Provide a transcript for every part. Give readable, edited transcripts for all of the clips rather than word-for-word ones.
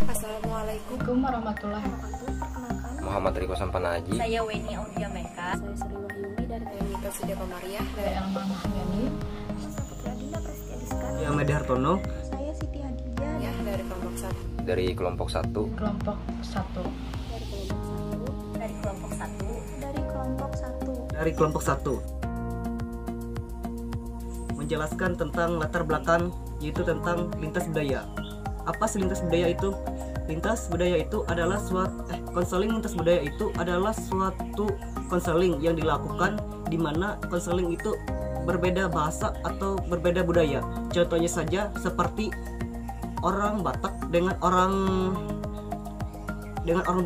Assalamualaikum warahmatullahi wabarakatuh. Perkenalkan, Muhammad Riko Sampanaji. Saya Weni Audia Meka. Saya Sri Wahyuni dari Teknik Sudia Komariah. dari Elma Mahmani. Saya Putri Adinda Prasetya Diska. Ya, Medi Hartono. Saya Siti Hadijah Ya, dari kelompok 1. Dari kelompok 1. Kelompok 1. Dari kelompok 1. Dari kelompok 1. Dari kelompok 1. Menjelaskan tentang latar belakang, yaitu tentang lintas budaya. Apa sih lintas budaya itu? Lintas budaya itu adalah konseling lintas budaya itu adalah suatu konseling yang dilakukan di mana konseling itu berbeda bahasa atau berbeda budaya. Contohnya saja seperti orang Batak dengan orang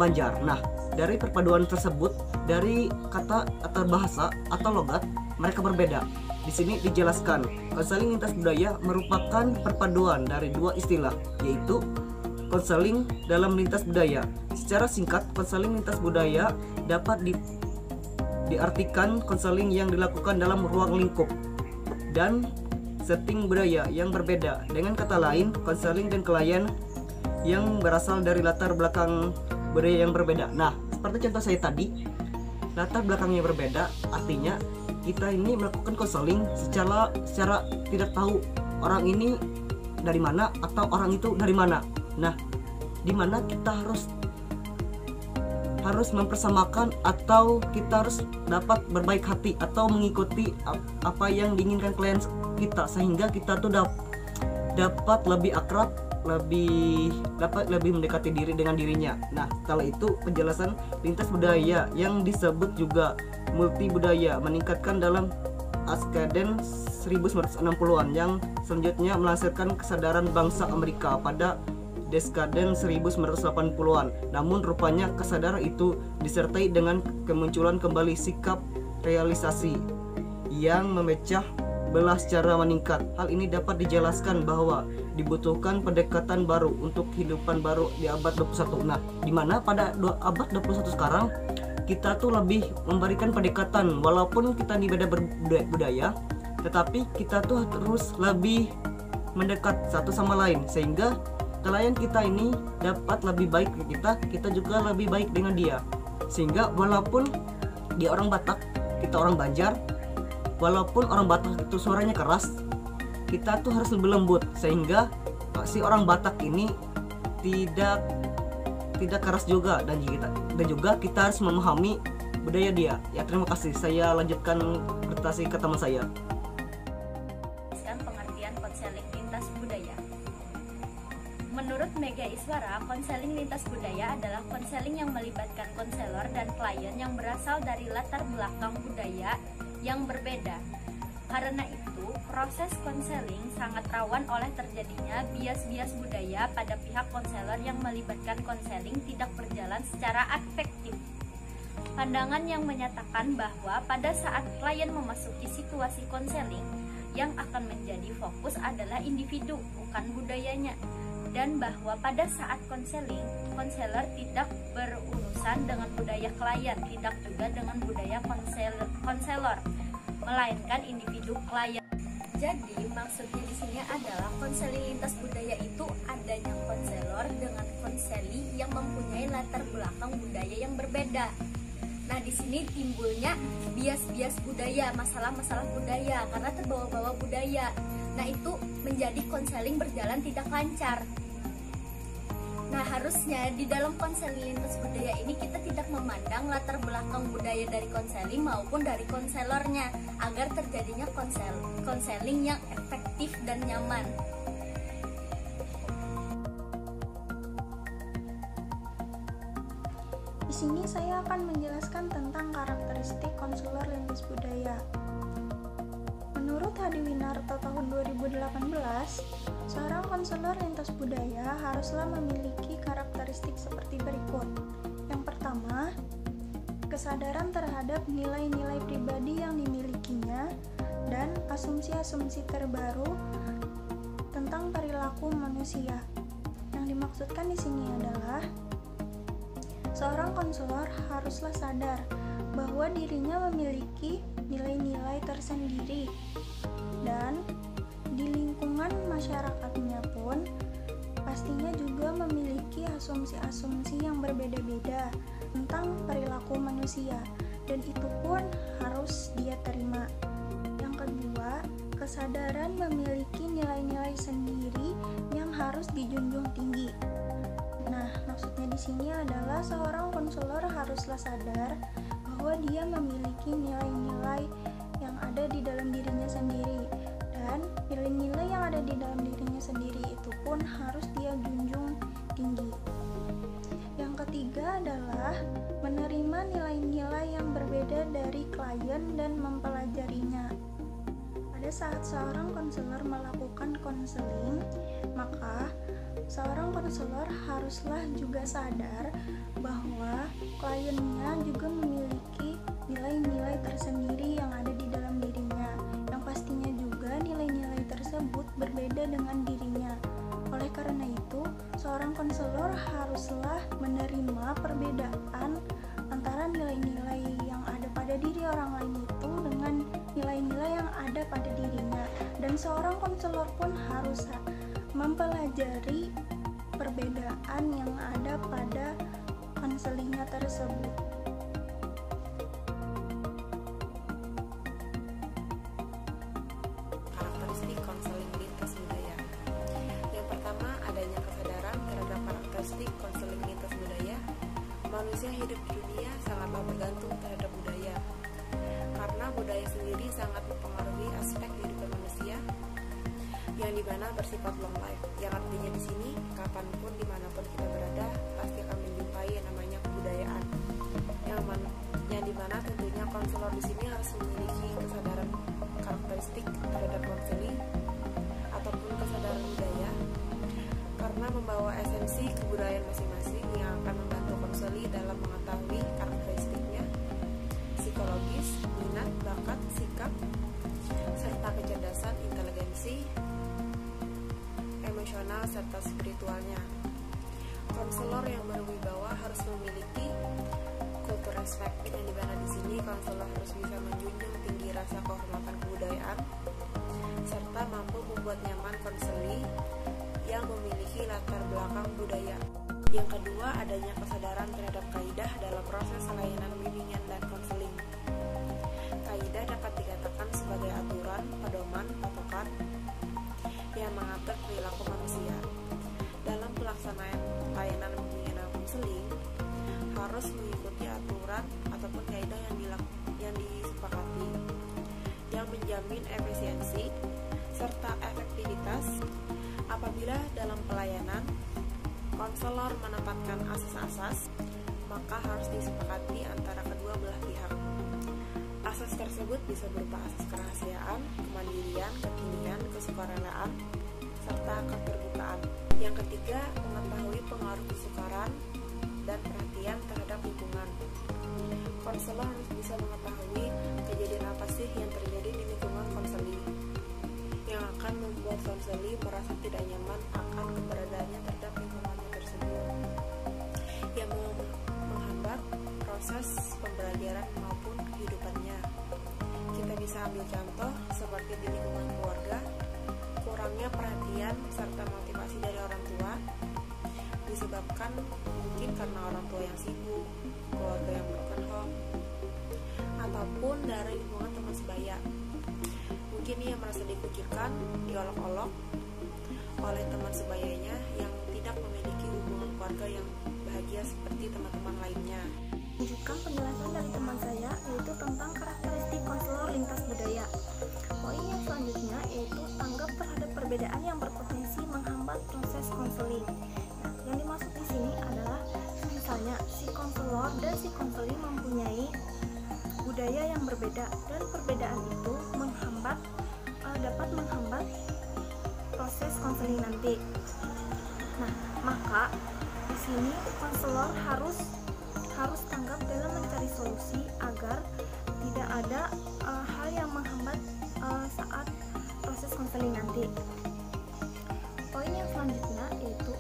Banjar. Nah, dari perpaduan tersebut, dari kata atau bahasa atau logat, mereka berbeda. Di sini dijelaskan, konseling lintas budaya merupakan perpaduan dari dua istilah, yaitu konseling dalam lintas budaya. Secara singkat, konseling lintas budaya dapat diartikan konseling yang dilakukan dalam ruang lingkup dan setting budaya yang berbeda. Dengan kata lain, konseling dan klien yang berasal dari latar belakang budaya yang berbeda. Nah, seperti contoh saya tadi, latar belakangnya berbeda, artinya kita ini melakukan konseling secara tidak tahu orang ini dari mana atau orang itu dari mana. Nah, di mana kita harus mempersamakan atau kita harus dapat berbaik hati atau mengikuti apa yang diinginkan klien kita, sehingga kita tuh dapat lebih akrab, dapat lebih mendekati diri dengan dirinya. Nah, setelah itu penjelasan lintas budaya yang disebut juga multi budaya meningkatkan dalam Askaden 1960-an yang selanjutnya melansirkan kesadaran bangsa Amerika pada Deskaden 1980-an. Namun rupanya kesadaran itu disertai dengan kemunculan kembali sikap realisasi yang memecah belah secara meningkat. Hal ini dapat dijelaskan bahwa dibutuhkan pendekatan baru untuk kehidupan baru di abad 21. Nah, di mana pada abad 21 sekarang kita tuh lebih memberikan pendekatan, walaupun kita di beda budaya, tetapi kita tuh terus lebih mendekat satu sama lain, sehingga klien kita ini dapat lebih baik ke kita juga lebih baik dengan dia. Sehingga walaupun dia orang Batak, kita orang Banjar, walaupun orang Batak itu suaranya keras, kita tuh harus lebih lembut, sehingga si orang Batak ini tidak keras juga, dan juga kita harus memahami budaya dia. Ya, terima kasih. Saya lanjutkan presentasi ke teman saya. Pengertian konseling lintas budaya. Menurut Mega Iswara, konseling lintas budaya adalah konseling yang melibatkan konselor dan klien yang berasal dari latar belakang budaya yang berbeda. Karena itu, proses konseling sangat rawan oleh terjadinya bias-bias budaya pada pihak konselor yang melibatkan konseling tidak berjalan secara efektif. Pandangan yang menyatakan bahwa pada saat klien memasuki situasi konseling, yang akan menjadi fokus adalah individu, bukan budayanya. Dan bahwa pada saat konseling, konselor tidak berurusan dengan budaya klien, tidak juga dengan budaya konselor, melainkan individu klien. Jadi maksudnya di sini adalah konseling lintas budaya itu adanya konselor dengan konseli yang mempunyai latar belakang budaya yang berbeda. Nah, di sini timbulnya bias-bias budaya, masalah-masalah budaya karena terbawa-bawa budaya. Nah, itu menjadi konseling berjalan tidak lancar. Nah, harusnya di dalam konseling lintas budaya ini kita tidak memandang latar belakang budaya dari konseling maupun dari konselornya, agar terjadinya konseling yang efektif dan nyaman. Di sini saya akan menjelaskan tentang karakteristik konselor lintas budaya. Menurut Hadi Winarto tahun 2018, seorang konselor lintas budaya haruslah memiliki karakteristik seperti berikut. Yang pertama, kesadaran terhadap nilai-nilai pribadi yang dimilikinya dan asumsi-asumsi terbaru tentang perilaku manusia. Yang dimaksudkan di sini adalah seorang konselor haruslah sadar bahwa dirinya memiliki nilai-nilai tersendiri, dan di lingkungan masyarakatnya pun pastinya juga memiliki asumsi-asumsi yang berbeda-beda tentang perilaku manusia, dan itu pun harus dia terima. Yang kedua, kesadaran memiliki nilai-nilai sendiri yang harus dijunjung tinggi. Nah, maksudnya di sini adalah seorang konselor haruslah sadar bahwa dia memiliki nilai-nilai yang ada di dalam dirinya sendiri, dan nilai-nilai yang ada di dalam dirinya sendiri itu pun harus dia junjung tinggi. Yang ketiga adalah menerima nilai-nilai yang berbeda dari klien dan mempelajarinya. Pada saat seorang konselor melakukan konseling, maka seorang konselor haruslah juga sadar bahwa kliennya juga memiliki nilai-nilai tersendiri yang ada di dalam dirinya, yang pastinya juga nilai-nilai tersebut berbeda dengan dirinya. Oleh karena itu, seorang konselor haruslah menerima perbedaan antara nilai-nilai yang ada pada diri orang lain itu dengan nilai-nilai yang ada pada dirinya, dan seorang konselor pun harus mempelajari perbedaan yang ada pada konselingnya tersebut. Karakteristik konseling lintas budaya. Yang pertama, adanya kesadaran terhadap karakteristik konseling lintas budaya. Manusia hidup di dunia sangatlah bergantung terhadap budaya, karena budaya sendiri sangat mempengaruhi aspek kehidupan manusia, yang dimana bersifat long life, yang artinya di sini kapanpun dimanapun kita berada pasti akan menjumpai yang namanya kebudayaan, yang dimana tentunya konselor di sini harus memiliki kesadaran karakteristik terhadap konseling ataupun kesadaran budaya, karena membawa esensi kebudayaan masing-masing yang akan membantu konseli dalam mengetahui karakteristiknya, psikologis, minat, bakat, sikap, serta kecerdasan, inteligensi, emosional, serta spiritualnya. Konselor yang berwibawa harus memiliki kultur respect, yang dimana di sini konselor harus bisa menjunjung tinggi rasa kehormatan kebudayaan, serta mampu membuat nyaman konseli yang memiliki latar belakang budaya. Yang kedua, adanya kesadaran terhadap kaidah dalam proses layanan bimbingan dan konseling. Kaidah dapat dikatakan sebagai aturan, pedoman, patokan yang mengatur perilaku manusia. Dalam pelaksanaan layanan bimbingan dan konseling harus mengikuti aturan ataupun kaidah yang disepakati, yang menjamin efisiensi serta efektivitas. Apabila dalam pelayanan konselor menempatkan asas-asas, maka harus disepakati antara kedua belah pihak. Asas tersebut bisa berupa asas kerahasiaan, kemandirian, kekinian, kesukarelaan, serta keterbukaan. Yang ketiga, mengetahui pengaruh kesukaran dan perhatian terhadap lingkungan. Konselor harus bisa mengetahui kejadian apa sih yang terjadi di lingkungan konseli, yang akan membuat konseli merasa tidak nyaman akan keberadaannya terhadap lingkungannya tersebut, yang menghambat proses pembelajaran maupun kehidupannya. Kita bisa ambil contoh seperti di lingkungan keluarga, kurangnya perhatian serta motivasi dari orang tua disebabkan mungkin karena orang tua yang sibuk, keluarga yang broken home, ataupun dari lingkungan teman sebaya. Mungkin ia merasa dikucilkan, diolok-olok oleh teman sebayanya yang tidak memiliki hubungan keluarga yang bahagia seperti teman-teman lainnya. Lanjutkan penjelasan dari teman saya, yaitu tentang karakteristik konselor lintas budaya. Poin yang selanjutnya yaitu tanggap terhadap perbedaan yang berpotensi menghambat proses konseling. Nah, yang dimaksud di sini adalah misalnya si konselor dan si konseling mempunyai budaya yang berbeda, dan perbedaan itu dapat menghambat proses konseling nanti. Nah, maka di sini konselor harus tanggap dalam mencari solusi agar tidak ada hal yang menghambat saat proses konseling nanti. Poin yang selanjutnya yaitu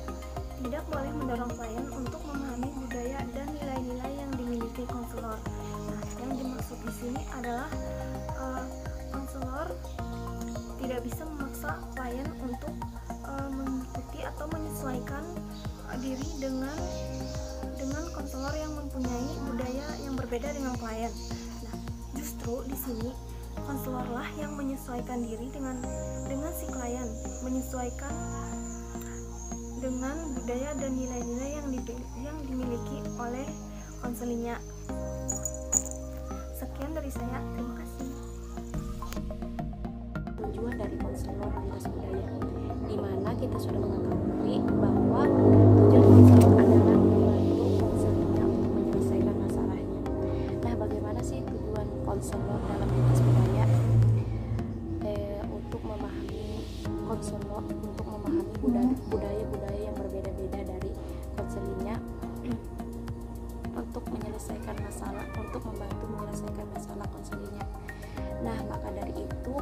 tidak boleh mendorong klien untuk memahami budaya dan nilai-nilai yang dimiliki konselor. Nah, yang dimaksud di sini adalah konselor tidak bisa memaksa klien untuk mengikuti atau menyesuaikan mempunyai budaya yang berbeda dengan klien. Nah, justru di sini konselorlah yang menyesuaikan diri dengan si klien, menyesuaikan dengan budaya dan nilai-nilai yang dimiliki oleh konselingnya. Sekian dari saya, terima kasih. Tujuan dari konselor lintas budaya, di mana kita sudah mengetahui bahwa tujuan konselor adalah membantu konselornya untuk menyelesaikan masalahnya. Nah, bagaimana sih tujuan konselor dalam lintas budaya? Untuk memahami konselor, untuk memahami budaya-budaya yang berbeda-beda dari konselingnya, untuk menyelesaikan masalah, untuk membantu menyelesaikan masalah konselingnya. Nah, maka dari itu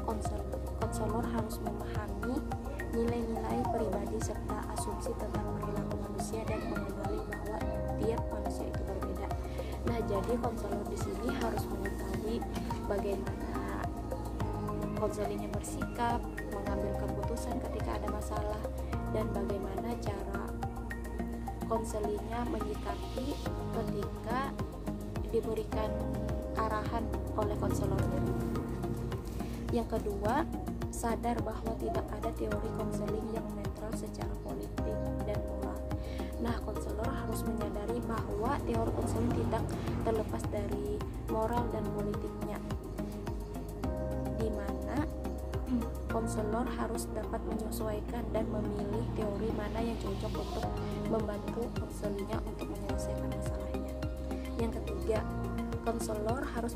konselor harus memahami nilai-nilai pribadi serta asumsi tentang perilaku manusia dan mengenali bahwa tiap manusia itu berbeda. Nah, jadi konselor di sini harus mengetahui bagaimana konselingnya bersikap, mengambil keputusan ketika ada masalah, dan bagaimana cara konselingnya menyikapi ketika diberikan arahan oleh konselornya. Yang kedua, sadar bahwa tidak ada teori konseling yang netral secara politik dan moral. Nah, konselor harus menyadari bahwa teori konseling tidak terlepas dari moral dan politiknya, di mana konselor harus dapat menyesuaikan dan memilih teori mana yang cocok untuk membantu konselingnya untuk menyelesaikan masalahnya. Yang ketiga, konselor harus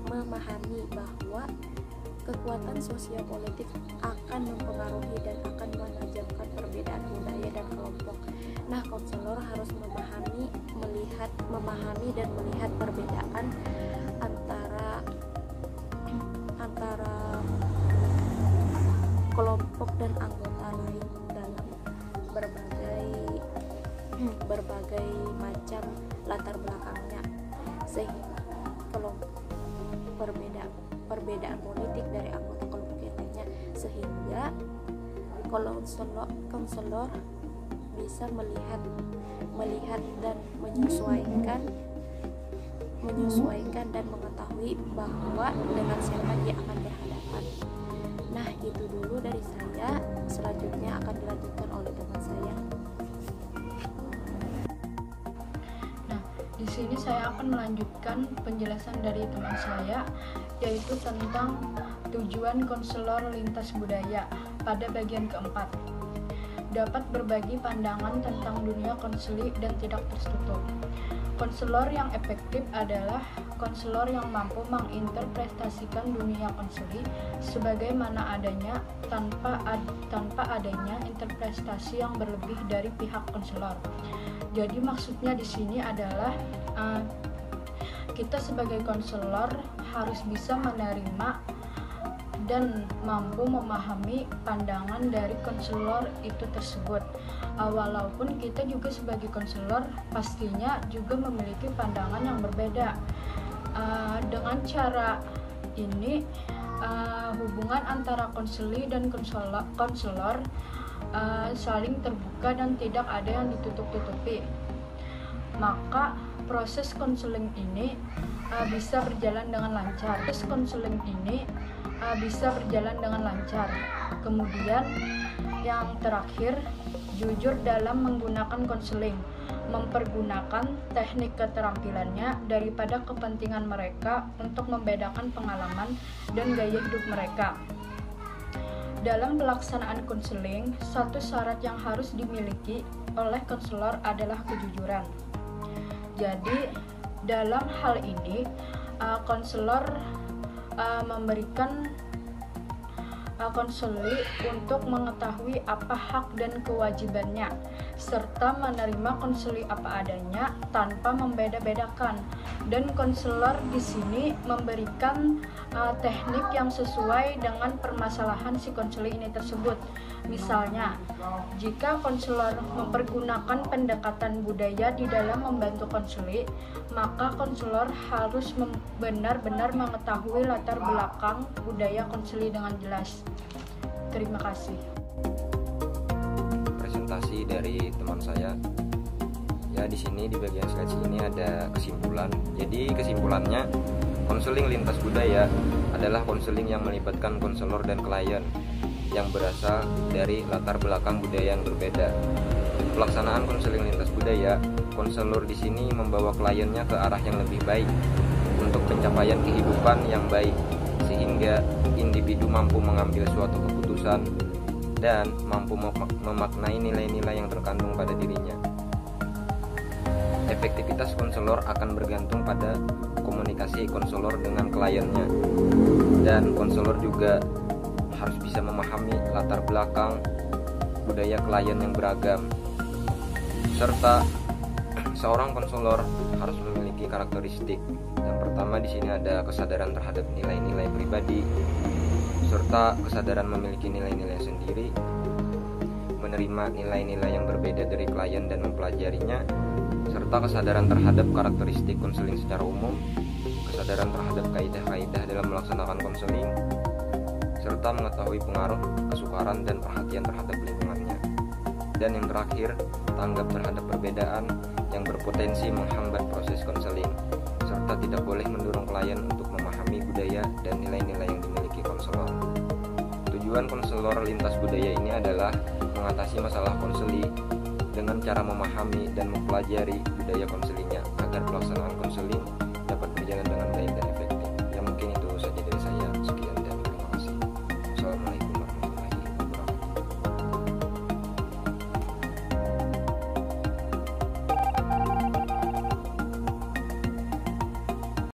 memahami bahwa kekuatan sosial politik akan mempengaruhi dan akan menajamkan perbedaan budaya dan kelompok. Nah, konselor harus memahami dan melihat perbedaan antara kelompok dan anggota lain dalam berbagai macam latar belakangnya, sehingga perbedaan politik dari anggota kelompok yang lainnya, sehingga konselor bisa melihat dan menyesuaikan dan mengetahui bahwa dengan siapa dia akan berhadapan. Nah, itu dulu dari saya. Selanjutnya akan dilanjutkan oleh teman saya. Nah, di sini saya akan melanjutkan penjelasan dari teman saya, yaitu tentang tujuan konselor lintas budaya pada bagian keempat. Dapat berbagi pandangan tentang dunia konseli dan tidak tertutup. Konselor yang efektif adalah konselor yang mampu menginterpretasikan dunia konseli sebagaimana adanya tanpa adanya interpretasi yang berlebih dari pihak konselor. Jadi maksudnya di sini adalah kita sebagai konselor harus bisa menerima dan mampu memahami pandangan dari konselor itu tersebut. Walaupun kita juga sebagai konselor pastinya juga memiliki pandangan yang berbeda. Dengan cara ini hubungan antara konseli dan konselor saling terbuka dan tidak ada yang ditutup-tutupi. Maka proses konseling ini bisa berjalan dengan lancar. Kemudian yang terakhir, jujur dalam menggunakan konseling, mempergunakan teknik keterampilannya daripada kepentingan mereka untuk membedakan pengalaman dan gaya hidup mereka. Dalam pelaksanaan konseling, satu syarat yang harus dimiliki oleh konselor adalah kejujuran. Jadi, dalam hal ini, konselor memberikan konseli untuk mengetahui apa hak dan kewajibannya, serta menerima konseli apa adanya tanpa membeda-bedakan. Dan konselor di sini memberikan teknik yang sesuai dengan permasalahan si konseli ini tersebut. Misalnya, jika konselor mempergunakan pendekatan budaya di dalam membantu konseli, maka konselor harus benar-benar mengetahui latar belakang budaya konseli dengan jelas. Terima kasih. Presentasi dari teman saya Ya, di sini di bagian slide ini ada kesimpulan. Jadi kesimpulannya, konseling lintas budaya adalah konseling yang melibatkan konselor dan klien yang berasal dari latar belakang budaya yang berbeda. Pelaksanaan konseling lintas budaya, konselor di sini membawa kliennya ke arah yang lebih baik untuk pencapaian kehidupan yang baik, sehingga individu mampu mengambil suatu keputusan dan mampu memaknai nilai-nilai yang terkandung pada dirinya. Efektivitas konselor akan bergantung pada komunikasi konselor dengan kliennya, dan konselor juga harus bisa memahami latar belakang budaya klien yang beragam, serta seorang konselor harus memiliki karakteristik. Yang pertama di sini ada kesadaran terhadap nilai-nilai pribadi, serta kesadaran memiliki nilai-nilai sendiri, menerima nilai-nilai yang berbeda dari klien dan mempelajarinya, serta kesadaran terhadap karakteristik konseling secara umum, kesadaran terhadap kaidah-kaidah dalam melaksanakan konseling, serta mengetahui pengaruh, kesukaran, dan perhatian terhadap lingkungannya. Dan yang terakhir, tanggap terhadap perbedaan yang berpotensi menghambat proses konseling, serta tidak boleh mendorong klien untuk memahami budaya dan nilai-nilai yang dimiliki konselor. Tujuan konselor lintas budaya ini adalah mengatasi masalah konseli dengan cara memahami dan mempelajari budaya konselingnya agar pelaksanaan